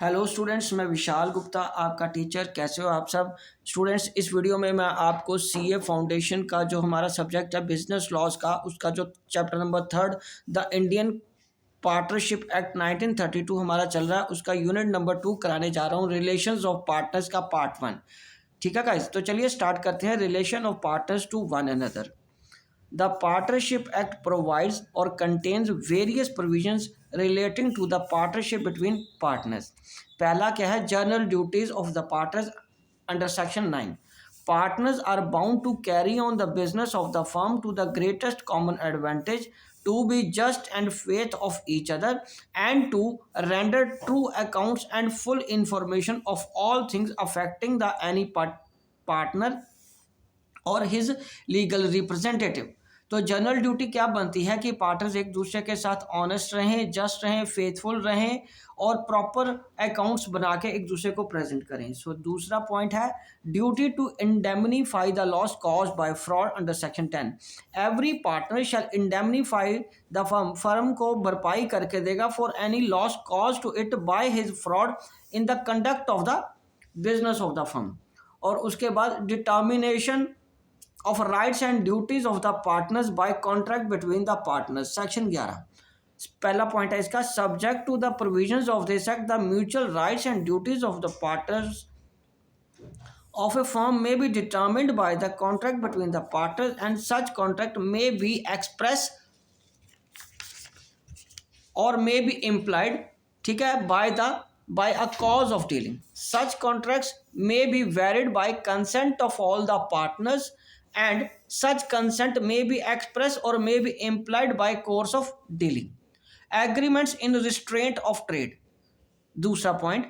Hello students, मैं विशाल गुप्ता आपका teacher. कैसे हो आप सब स्टूडेंट्स। इस वीडियो में मैं आपको सीए फाउंडेशन का जो हमारा सब्जेक्ट है बिजनेस लॉज का, उसका जो chapter number 3 the Indian partnership act 1932 हमारा चल रहा है, उसका यूनिट नंबर 2 कराने जा रहा हूँ। रिलेशंस ऑफ पार्टनर्स का पार्ट 1। ठीक है गाइस, तो चलिए स्टार्ट करते हैं। Relation of partners to one another. The Partnership Act provides or contains various provisions relating to the partnership between partners. पहला क्या है? General duties of the partners under Section 9. Partners are bound to carry on the business of the firm to the greatest common advantage, to be just and faith of each other, and to render true accounts and full information of all things affecting the any partner और his legal representative. तो general duty क्या बनती है कि partners एक दूसरे के साथ ऑनेस्ट रहें, जस्ट रहें, फेथफुल रहें और प्रॉपर अकाउंट्स बना के एक दूसरे को प्रेजेंट करें। सो दूसरा पॉइंट है duty to indemnify the loss caused by fraud under section 10। Every partner shall indemnify the firm को भरपाई करके देगा for any loss cause to it by his fraud in the conduct of the business of the firm. और उसके बाद determination of rights and duties of the partners by contract between the partners। Section 11 पहला point है इसका, subject to the provisions of this act the mutual rights and duties of the partners of a firm may be determined by the contract between the partners, and such contract may be express or may be implied, ठीक है, by a cause of dealing. Such contracts may be varied by consent of all the partners, and such consent may be expressed or may be implied by course of dealing. Agreements in restraint of trade। दूसरा point,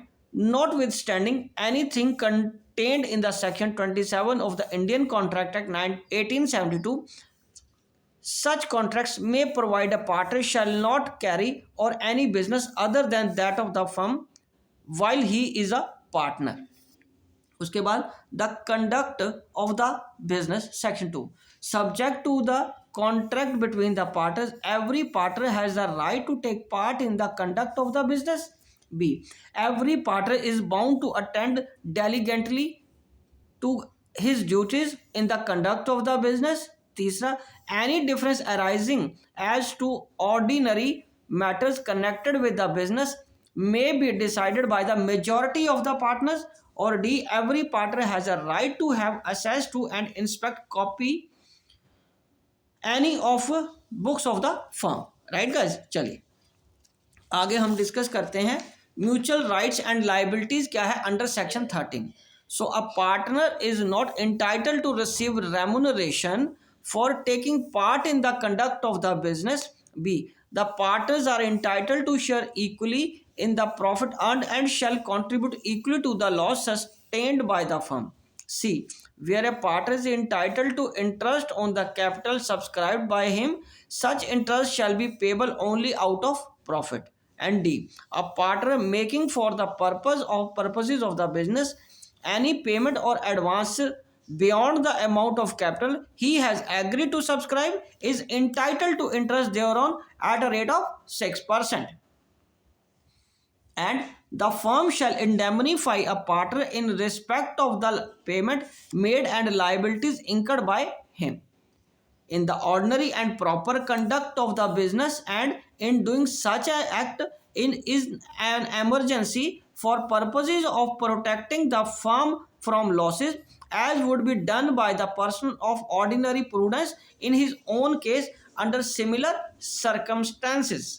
notwithstanding anything contained in the section 27 of the Indian Contract Act 1872, such contracts may provide a partner shall not carry or any business other than that of the firm while he is a partner। उसके बाद the conduct of the business section 2, subject to the contract between the partners every partner has the right to take part in the conduct of the business. B, every partner is bound to attend diligently to his duties in the conduct of the business. तीसरा, any difference arising as to ordinary matters connected with the business may be decided by the majority of the partners। or D, every partner has a right to have access to and inspect copy any of books of the firm। Right guys, चलिए आगे हम discuss करते हैं mutual rights and liabilities क्या है under section 13। So a partner is not entitled to receive remuneration for taking part in the conduct of the business. B, the partners are entitled to share equally in the profit earned and shall contribute equally to the loss sustained by the firm। C, where a partner is entitled to interest on the capital subscribed by him, such interest shall be payable only out of profit। And D, a partner making for the purposes of the business any payment or advance beyond the amount of capital he has agreed to subscribe is entitled to interest thereon at a rate of 6%। and the firm shall indemnify a partner in respect of the payment made and liabilities incurred by him in the ordinary and proper conduct of the business, and in doing such an act is an emergency for purposes of protecting the firm from losses, as would be done by the person of ordinary prudence in his own case under similar circumstances।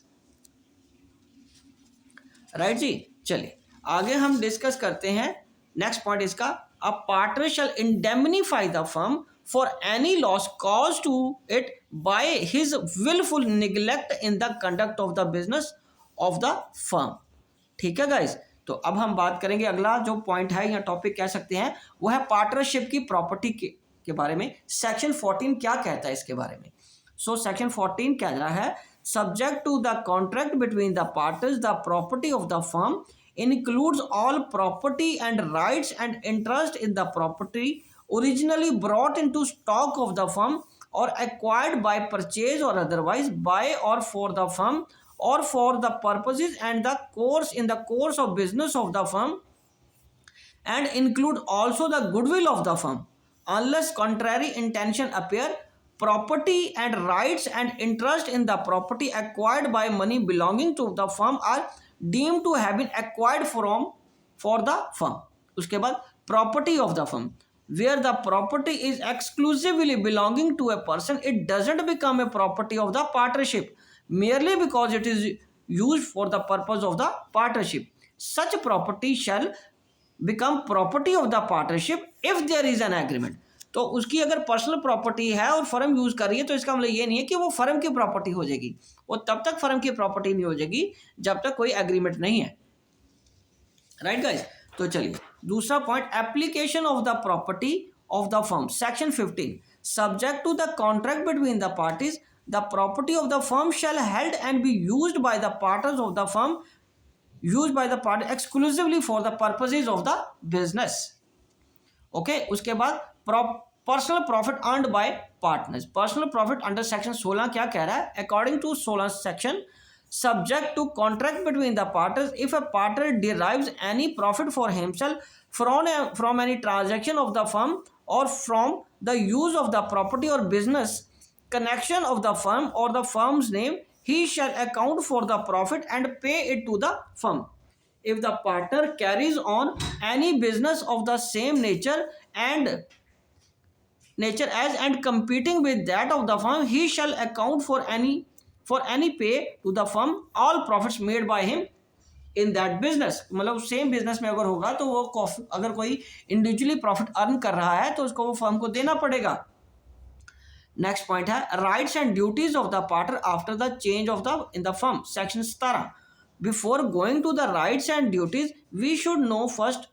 Right ji, चलिए आगे हम discuss करते हैं next point इसका, a partner shall indemnify the firm for any loss cause to it by his wilful neglect in the conduct of the business of the firm. ठीक है guys, तो अब हम बात करेंगे अगला जो पॉइंट है या टॉपिक कह सकते हैं वो है पार्टनरशिप की प्रॉपर्टी के बारे में। सेक्शन 14 क्या कहता है इसके बारे में। सो सेक्शन 14 कह रहा है, subject to the contract between the parties, the property of the firm includes all property and rights and interest in the property originally brought into stock of the firm or acquired by purchase or otherwise by or for the firm or for the purposes and the course in the course of business of the firm and include also the goodwill of the firm unless contrary intention appear. Property and rights and interest in the property acquired by money belonging to the firm are deemed to have been acquired from for the firm. उसके बाद property of the firm where the property is exclusively belonging to a person, it doesn't become a property of the partnership merely because it is used for the purpose of the partnership. Such property shall become property of the partnership if there is an agreement. तो उसकी अगर personal property है और firm use कर रही है तो इसका मतलब ये नहीं है कि वो फर्म की प्रॉपर्टी हो जाएगी, वो तब तक फर्म की प्रॉपर्टी नहीं हो जाएगी जब तक कोई एग्रीमेंट नहीं है। राइट गाइस, तो चलिए दूसरा point, application of the property of the firm. Section 15, subject to the contract between the parties the property of the firm shall held and be used by the partners of the firm used by the party exclusively for the purposes of the business. Okay, उसके बाद personal profit earned by partners. Personal profit under section 16 क्या कह रहा है? According to 16 section, subject to contract between the partners, if a partner derives any profit for himself from any transaction of the firm or from the use of the property or business connection of the firm or the firm's name, he shall account for the profit and pay it to the firm. If the partner carries on any business of the same nature as and competing with that of the firm, he shall account for any pay to the firm all profits made by him in that business. मतलब same business में अगर होगा तो वो अगर कोई individually profit earn कर रहा है तो उसको वो फर्म को देना पड़ेगा। नेक्स्ट पॉइंट है rights and duties of the partner after the change of the in the firm. Section 17, before going to the rights and duties we should know first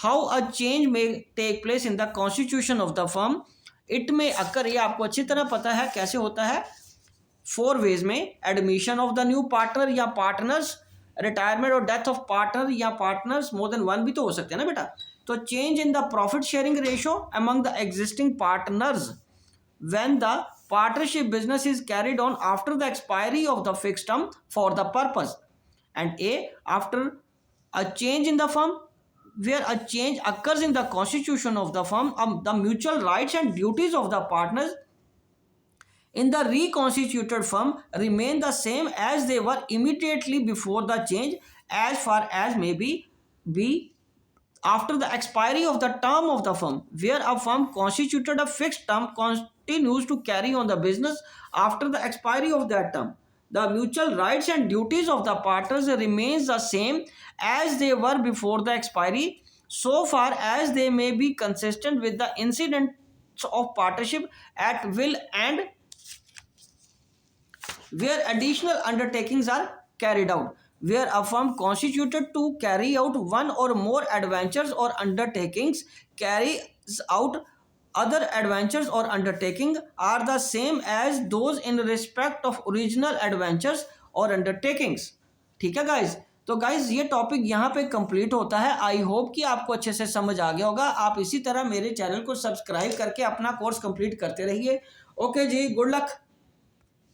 how a change may take place in the constitution of the firm. It may occur, ये आपको अच्छी तरह पता है कैसे होता है, 4 veg में, admission of the new partner या पार्टनर्स, रिटायरमेंट और डेथ ऑफ पार्टनर या पार्टनर्स, मोर देन वन भी तो हो सकते हैं ना बेटा। तो change in the profit sharing ratio among the existing partners when the partnership business is carried on after the expiry of the fixed term for the purpose. And A, after a change in the firm where a change occurs in the constitution of the firm, the mutual rights and duties of the partners in the reconstituted firm remain the same as they were immediately before the change as far as may be after the expiry of the term of the firm, where a firm constituted a fixed term continues to carry on the business after the expiry of that term. The mutual rights and duties of the partners remains the same as they were before the expiry, so far as they may be consistent with the incidents of partnership at will and where additional undertakings are carried out. Where a firm constituted to carry out one or more adventures or undertakings carries out other adventures or undertaking are the same as those in respect of original adventures or undertakings. ठीक है guys, तो guys ये topic यहाँ पे complete होता है। I hope कि आपको अच्छे से समझ आ गया होगा। आप इसी तरह मेरे चैनल को सब्सक्राइब करके अपना कोर्स कंप्लीट करते रहिए। ओके जी, गुड लक।